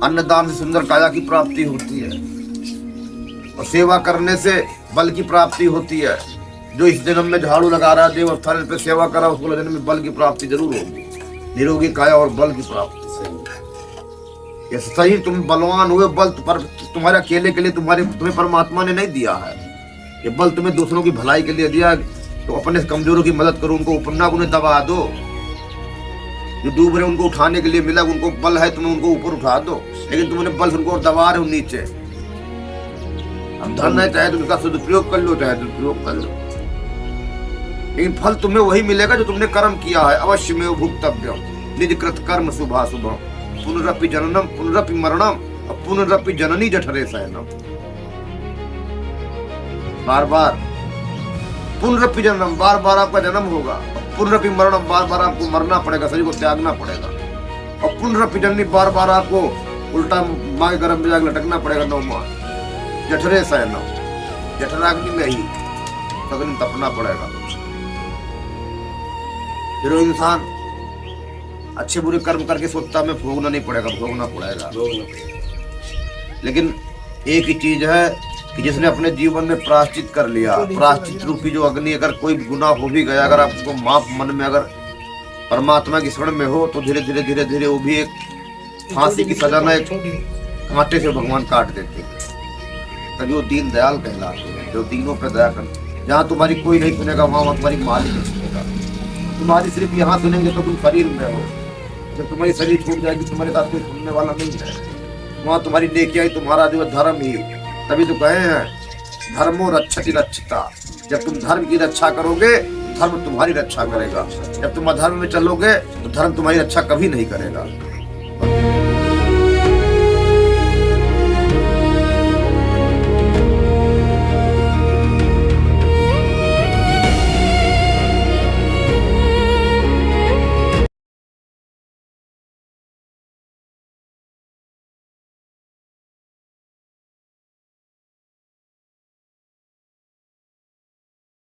अन्नदान से सुंदर काया की प्राप्ति होती है, और सेवा करने से बल की प्राप्ति होती है। जो इस जन्म में झाड़ू लगा रहा है, देव स्थान पे सेवा करा, उसको अगले जन्म में बल की प्राप्ति जरूर होगी, निरोगी काया और बल की प्राप्ति। ये सही तुम बलवान हुए, बल पर तुम्हारे अकेले के लिए तुम्हें परमात्मा ने नहीं दिया है। ये बल तुम्हें दूसरों की भलाई के लिए दिया। तो अपने कमजोरों की मदद करो, उनको ऊपर ना, उन्हें दबा दो। जो डूब रहे उनको उठाने के लिए मिला, उनको बल है, तुम्हें उनको ऊपर उठा दो, लेकिन तुमने बल उनको दबा रहे हो नीचे। अब धन है, चाहे तुम उसका सदुपयोग कर लो चाहे दुरुपयोग कर लो, लेकिन फल तुम्हें वही मिलेगा जो तुमने कर्म किया है। अवश्य में भुक्तव्यम निज कृत कर्म शुभाशुभम पुनरपि जननम पुनरपि मरणम और पुनरपि जननी जठरे शयनम। बार बार पुनरपि जन्म, बार बार आपका जन्म होगा, पुनरपि मरणम, बार बार आपको मरना पड़ेगा, शरीर को त्यागना पड़ेगा, और पुनरपि जननी, बार बार आपको उल्टा माँ के गर्भ में जाकर लटकना पड़ेगा 9 माह। जठरे शयनम, जठराग्नि में ही अग्नि तपना पड़ेगा। फिर इंसान अच्छे बुरे कर्म करके सोचता में भोगना नहीं पड़ेगा, भोगना पड़ेगा। लेकिन एक ही चीज है कि जिसने अपने जीवन में प्रायश्चित कर लिया, प्रायश्चित रूपी जो अग्नि, अगर कोई गुनाह हो भी गया, अगर आप उसको माफ मन में अगर परमात्मा की शरण में हो, तो धीरे धीरे धीरे धीरे वो भी एक फांसी की सजा ना, एक कांटे से भगवान काट देते हैं। तभी वो दीन दयाल कहलाते हैं, जो दीनों पर दया कर। जहाँ तुम्हारी कोई नहीं सुनेगा, वहाँ तुम्हारी मालिक नहीं सुनेगा। तुम्हारी सिर्फ यहाँ सुनेंगे तो तुम शरीर में हो, जब तुम्हारी शरीर छूट जाएगी, तुम्हारे साथ कोई सुनने वाला नहीं है। वहाँ तुम्हारी नेकियां ही, तुम्हारा जो धर्म ही। तभी तो कहे हैं धर्मो रक्षति रक्षिता। जब तुम धर्म की रक्षा करोगे, धर्म तुम्हारी रक्षा करेगा। जब तुम अधर्म में चलोगे तो धर्म तुम्हारी रक्षा कभी नहीं करेगा।